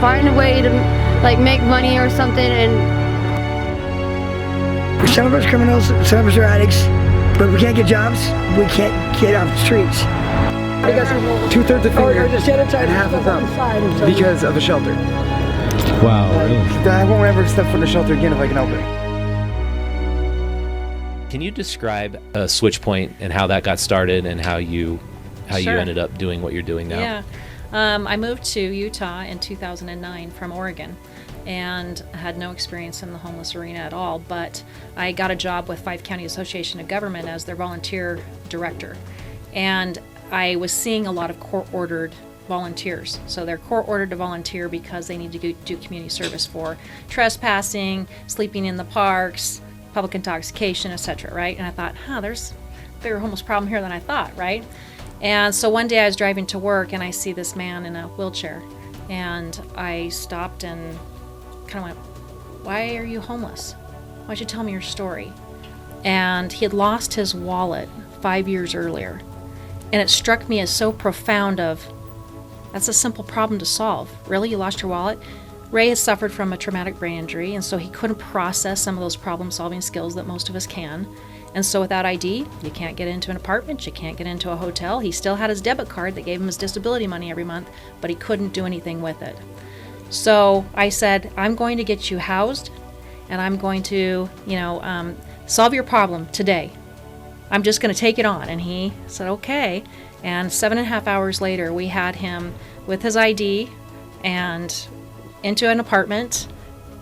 find a way to like make money or something. And some of us criminals, some of us are addicts, but we can't get jobs. We can't get off the streets. Because 2/3 of finger and half a thumb because of a shelter. Wow, really? I won't ever step foot in a shelter again if I can help it. Can you describe Switch Point and how that got started and how you Sure. ended up doing what you're doing now? Yeah. I moved to Utah in 2009 from Oregon and had no experience in the homeless arena at all, but I got a job with Five County Association of Government as their volunteer director. And I was seeing a lot of court-ordered volunteers. So they're court-ordered to volunteer because they need to do community service for trespassing, sleeping in the parks, public intoxication, etc., right? And I thought, there's a bigger homeless problem here than I thought, right? And so one day I was driving to work and I see this man in a wheelchair. And I stopped and kind of went, why are you homeless? Why don't you tell me your story? And he had lost his wallet 5 years earlier. And it struck me as so profound of, that's a simple problem to solve. Really, you lost your wallet? Ray had suffered from a traumatic brain injury, and so he couldn't process some of those problem-solving skills that most of us can. And so without ID, you can't get into an apartment, you can't get into a hotel. He still had his debit card that gave him his disability money every month, but he couldn't do anything with it. So I said, I'm going to get you housed, and I'm going to, solve your problem today. I'm just going to take it on. And he said, okay. And 7.5 hours later, we had him with his ID and into an apartment,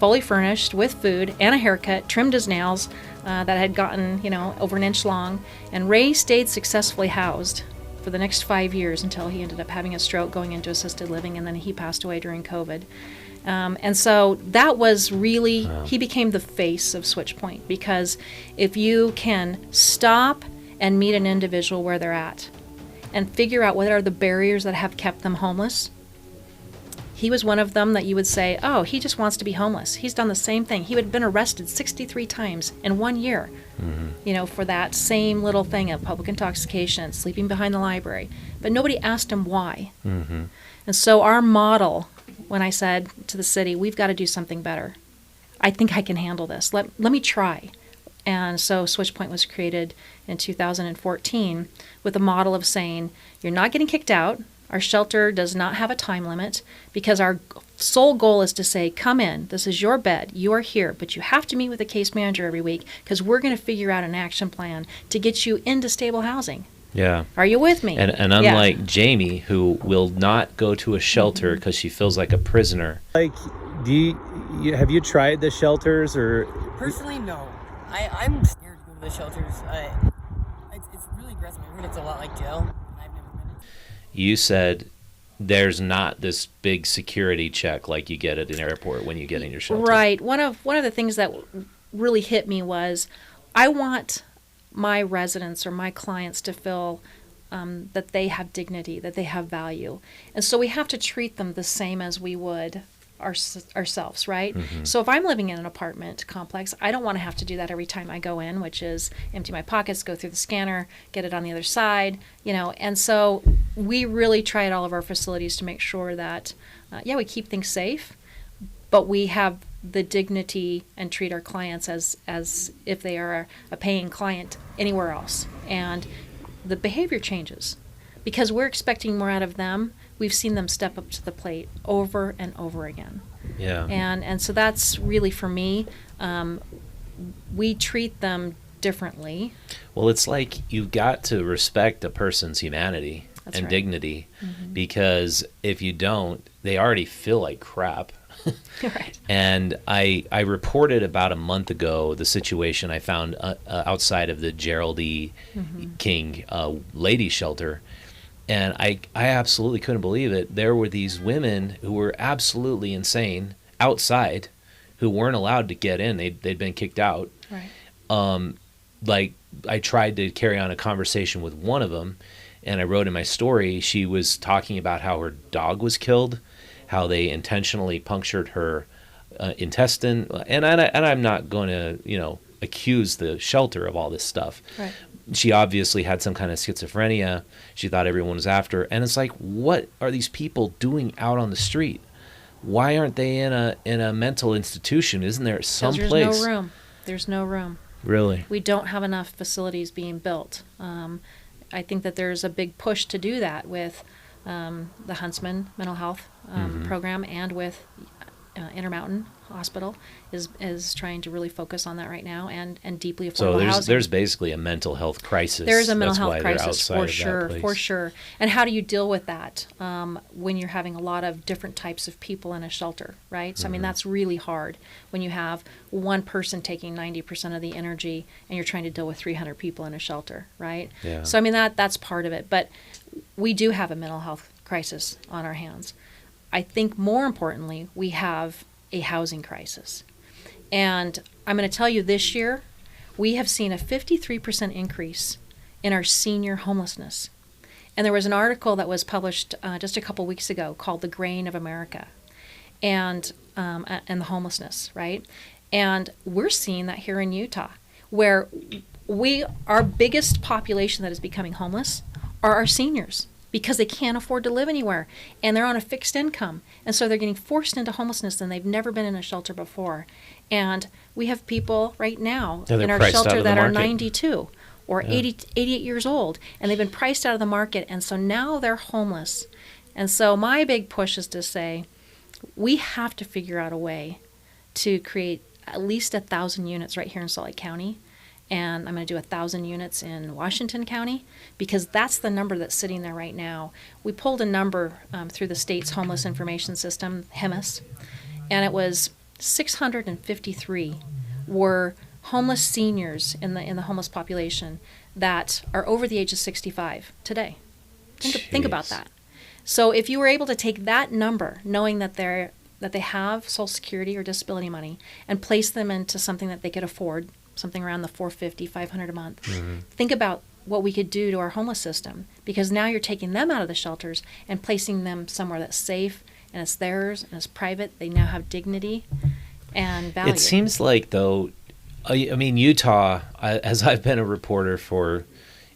fully furnished with food and a haircut, trimmed his nails that had gotten, over an inch long. And Ray stayed successfully housed for the next 5 years until he ended up having a stroke, going into assisted living, and then he passed away during COVID. And so that was really, he became the face of Switch Point, because if you can stop and meet an individual where they're at and figure out what are the barriers that have kept them homeless. He was one of them that you would say, oh, he just wants to be homeless. He's done the same thing. He had been arrested 63 times in 1 year, for that same little thing of public intoxication, sleeping behind the library. But nobody asked him why. And so our model, when I said to the city, we've got to do something better. I think I can handle this. Let me try. And so Switch Point was created in 2014 with a model of saying, you're not getting kicked out. Our shelter does not have a time limit, because our sole goal is to say, come in, this is your bed, you are here, but you have to meet with a case manager every week, because we're going to figure out an action plan to get you into stable housing. Yeah. Are you with me? And unlike Jamie, who will not go to a shelter because she feels like a prisoner. Like, have you tried the shelters or? Personally, no. I'm scared to go to the shelters. It's really aggressive. I heard it's a lot like jail. I've never been. You said there's not this big security check like you get at an airport when you get in your shelter. Right. One of the things that really hit me was, I want my residents or my clients to feel that they have dignity, that they have value. And so we have to treat them the same as we would ourselves, right? So if I'm living in an apartment complex, I don't want to have to do that every time I go in, which is empty my pockets, go through the scanner, get it on the other side, And so we really try at all of our facilities to make sure that, we keep things safe, but we have the dignity and treat our clients as if they are a paying client anywhere else. And the behavior changes because we're expecting more out of them. We've seen them step up to the plate over and over again. Yeah. And so that's really, for me, we treat them differently. Well, it's like you've got to respect a person's humanity and dignity, because if you don't, they already feel like crap. Right. And I reported about a month ago the situation I found outside of the Gerald E. King lady shelter. And I absolutely couldn't believe it. There were these women who were absolutely insane outside, who weren't allowed to get in. They'd been kicked out. Right. Like, I tried to carry on a conversation with one of them, and I wrote in my story, she was talking about how her dog was killed, how they intentionally punctured her intestine. And I'm not going to, accuse the shelter of all this stuff. Right. She obviously had some kind of schizophrenia. She thought everyone was after her. And it's like, what are these people doing out on the street? why aren't they in a mental institution? Isn't there some There's place? no room. There's no room. Really? We don't have enough facilities being built. I think that there's a big push to do that with the Huntsman mental health program, and with Intermountain Hospital is trying to really focus on that right now, and deeply affordable So housing. there's basically a mental health crisis. There's a mental That's health why they're crisis outside for of that sure, place. for sure. And how do you deal with that when you're having a lot of different types of people in a shelter, right? So I mean, that's really hard when you have one person taking 90% of the energy and you're trying to deal with 300 people in a shelter, right? Yeah. So I mean, that's part of it. But we do have a mental health crisis on our hands. I think more importantly, we have a housing crisis. And I'm going to tell you, this year, we have seen a 53% increase in our senior homelessness. And there was an article that was published just a couple weeks ago called "The Grain of America," and the homelessness, right? And we're seeing that here in Utah, where our biggest population that is becoming homeless are our seniors, because they can't afford to live anywhere, and they're on a fixed income, and so they're getting forced into homelessness, and they've never been in a shelter before. And we have people right now in our priced out shelter of the that are market. 92 or 88 years old, and they've been priced out of the market, and so now they're homeless. And so my big push is to say, we have to figure out a way to create at least 1,000 units right here in Salt Lake County. And I'm going to do 1,000 units in Washington County, because that's the number that's sitting there right now. We pulled a number through the state's homeless information system, HEMIS, and it was 653 were homeless seniors in the homeless population that are over the age of 65 today. Think about that. So if you were able to take that number, knowing that they have Social Security or disability money, and place them into something that they could afford, something around the $450, $500 a month. Think about what we could do to our homeless system, because now you're taking them out of the shelters and placing them somewhere that's safe and it's theirs and it's private. They now have dignity and value. It seems like, though, I mean, Utah, as I've been a reporter for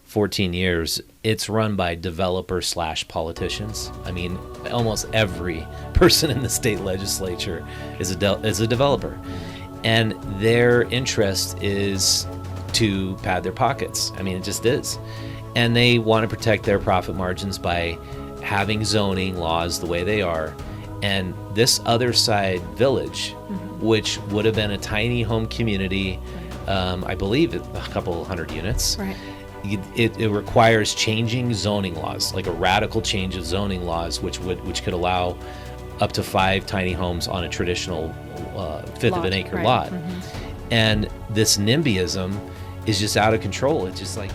14 years, it's run by developer/politicians. I mean, almost every person in the state legislature is a developer. And their interest is to pad their pockets. I mean, it just is. And they want to protect their profit margins by having zoning laws the way they are. And this other side village, which would have been a tiny home community, I believe a couple hundred units, Right. it requires changing zoning laws, like a radical change of zoning laws, which could allow up to 5 tiny homes on a traditional fifth of an acre right. lot. And this NIMBYism is just out of control. It's just like